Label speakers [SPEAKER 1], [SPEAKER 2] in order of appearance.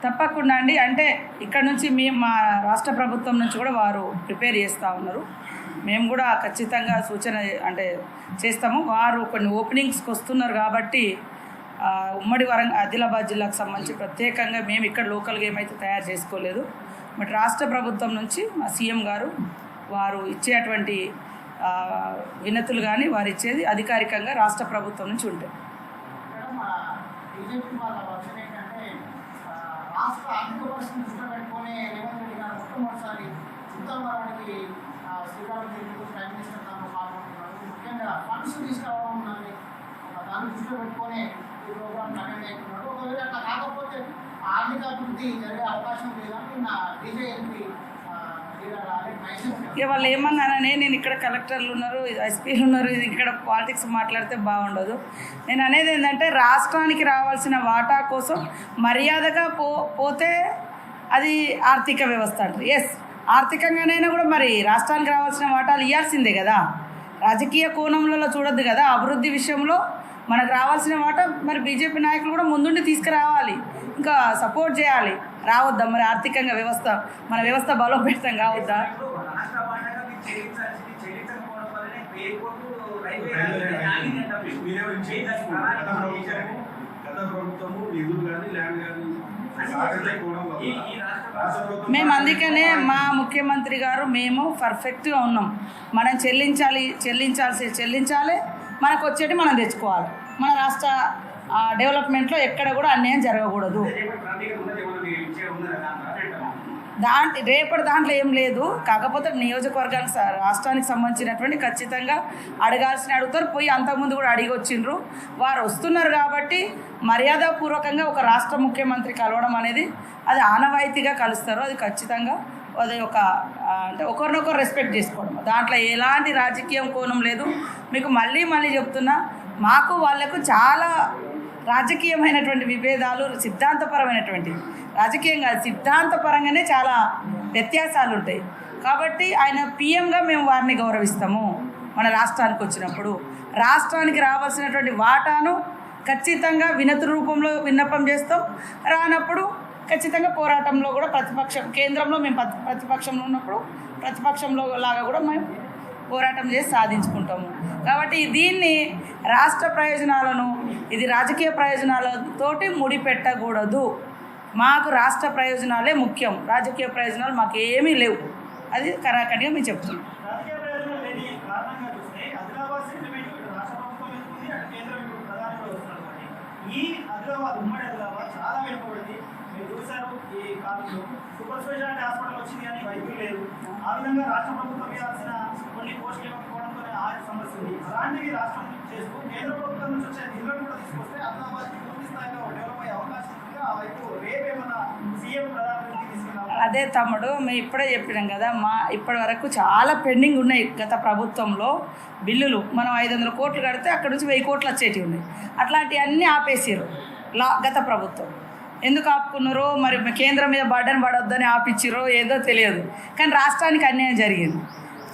[SPEAKER 1] తప్పకుండా అండి. అంటే ఇక్కడ నుంచి మా రాష్ట్ర ప్రభుత్వం నుంచి కూడా వారు ప్రిపేర్ చేస్తూ ఉన్నారు. మేము కూడా ఖచ్చితంగా సూచన అంటే చేస్తాము. వారు కొన్ని ఓపెనింగ్స్కి వస్తున్నారు కాబట్టి ఉమ్మడి ఆదిలాబాద్ జిల్లాకు సంబంధించి ప్రత్యేకంగా మేము ఇక్కడ లోకల్గా ఏమైతే తయారు చేసుకోలేదు. బట్ రాష్ట్ర ప్రభుత్వం నుంచి మా సీఎం గారు వారు ఇచ్చేటువంటి వినతులు కానీ వారు ఇచ్చేది అధికారికంగా రాష్ట్ర ప్రభుత్వం నుంచి ఉంటాయి.
[SPEAKER 2] రాష్ట్ర ఆర్థిక పరిస్థితిని దృష్టిలో పెట్టుకొని రేవంత్ రెడ్డి గారు మొట్టమొదటిసారి చింతలమరానికి శ్రీకారం చుట్టూ ప్రైమ్ మినిస్టర్ గారు పాల్గొంటున్నారు. ముఖ్యంగా ఫండ్స్ తీసుకురావడం ఉన్నది దాన్ని దృష్టిలో పెట్టుకొని ఈ ప్రోగ్రాం కండక్ట్ చేస్తున్నాడు. ఒకవేళ అట్లా కాకపోతే ఆర్థిక అభివృద్ధి జరిగే అవకాశం లేదని నా బీజేపీ
[SPEAKER 1] ఇక వాళ్ళు ఏమన్నాననే నేను ఇక్కడ కలెక్టర్లు ఉన్నారు, ఎస్పీలు ఉన్నారు, ఇక్కడ పాలిటిక్స్ మాట్లాడితే బాగుండదు. నేను అనేది ఏంటంటే రాష్ట్రానికి రావాల్సిన వాటా కోసం మర్యాదగా పోతే అది ఆర్థిక వ్యవస్థ అంటారు. ఎస్, ఆర్థికంగానైనా కూడా మరి రాష్ట్రానికి రావాల్సిన వాటాలు ఇవ్వాల్సిందే కదా. రాజకీయ కోణంలో చూడొద్దు కదా. అభివృద్ధి విషయంలో మనకు రావాల్సిన వాటా మరి బీజేపీ నాయకులు కూడా ముందుండి తీసుకురావాలి, ఇంకా సపోర్ట్ చేయాలి. రావద్దా మరి ఆర్థికంగా వ్యవస్థ మన వ్యవస్థ బలోపేతం కావద్దా? మేము అందుకనే మా ముఖ్యమంత్రి గారు మేము పర్ఫెక్ట్గా ఉన్నాం. మనం చెల్లించాలి, మనకు వచ్చేటి మనం తెచ్చుకోవాలి. మన రాష్ట్ర డెవలప్మెంట్లో ఎక్కడ కూడా అన్యాయం జరగకూడదు. రేపటి దాంట్లో ఏం లేదు. కాకపోతే నియోజకవర్గానికి రాష్ట్రానికి సంబంధించినటువంటి ఖచ్చితంగా అడగాల్సిన పోయి అంతకుముందు కూడా అడిగి వచ్చిండ్రు. వారు వస్తున్నారు కాబట్టి మర్యాదపూర్వకంగా ఒక రాష్ట్ర ముఖ్యమంత్రి కలవడం అనేది అది ఆనవాయితీగా కలుస్తారు. అది ఖచ్చితంగా అది అంటే ఒకరినొకరు రెస్పెక్ట్ చేసుకోవడం, దాంట్లో ఎలాంటి రాజకీయం కోణం లేదు. మీకు మళ్ళీ చెప్తున్నా, మాకు వాళ్ళకు చాలా రాజకీయమైనటువంటి విభేదాలు, సిద్ధాంతపరమైనటువంటి రాజకీయం కాదు, సిద్ధాంతపరంగానే చాలా వ్యత్యాసాలు ఉంటాయి. కాబట్టి ఆయన పీఎంగా మేము వారిని గౌరవిస్తాము. మన రాష్ట్రానికి వచ్చినప్పుడు రాష్ట్రానికి రావాల్సినటువంటి వాటాను ఖచ్చితంగా వినతి రూపంలో విన్నపం చేస్తాం. రానప్పుడు ఖచ్చితంగా పోరాటంలో కూడా కేంద్రంలో మేము ప్రతిపక్షంలో ఉన్నప్పుడు ప్రతిపక్షంలో లాగా కూడా మేము పోరాటం చేసి సాధించుకుంటాము. కాబట్టి దీన్ని రాష్ట్ర ప్రయోజనాలను ఇది రాజకీయ ప్రయోజనాలతోటి ముడిపెట్టకూడదు. మాకు రాష్ట్ర ప్రయోజనాలే ముఖ్యం, రాజకీయ ప్రయోజనాలు మాకు ఏమీ లేవు. అది కరాఖండిగా మేము చెప్తున్నాం.
[SPEAKER 3] సూపర్ స్పెషాలిటీ హాస్పిటల్ వచ్చింది కానీ వైద్యులు లేదు. ఆ విధంగా రాష్ట్ర ప్రభుత్వం ఇవ్వాల్సిన కొన్ని పోస్టులు ఇవ్వకపోవడంతోనే ఆయా సమస్య ఉంది. అలాంటివి రాష్ట్రం చేస్తూ కేంద్ర ప్రభుత్వం నుంచి వచ్చే నిధులను కూడా తీసుకొస్తే ఆదిలాబాద్ పూర్తి స్థాయిలో డెవలప్ అయ్యే అవకాశం ఉంది. ఆ వైపు రేపేమన్నా సీఎం ప్రధానమంత్రి తీసుకున్నాం.
[SPEAKER 1] అదే తమ్ముడు, మేము ఇప్పుడే చెప్పినాం కదా, ఇప్పటి వరకు చాలా పెండింగ్ ఉన్నాయి. గత ప్రభుత్వంలో బిల్లులు మనం 500 కోట్లు కడితే అక్కడ నుంచి 1000 కోట్లు వచ్చేటివి ఉన్నాయి. అట్లాంటివన్నీ ఆపేసారు గత ప్రభుత్వం. ఎందుకు ఆపుకున్నారో మరి కేంద్రం మీద బర్డన్ పడొద్దని ఆపిచ్చిరో ఏదో తెలియదు. కానీ రాష్ట్రానికి అన్యాయం జరిగింది.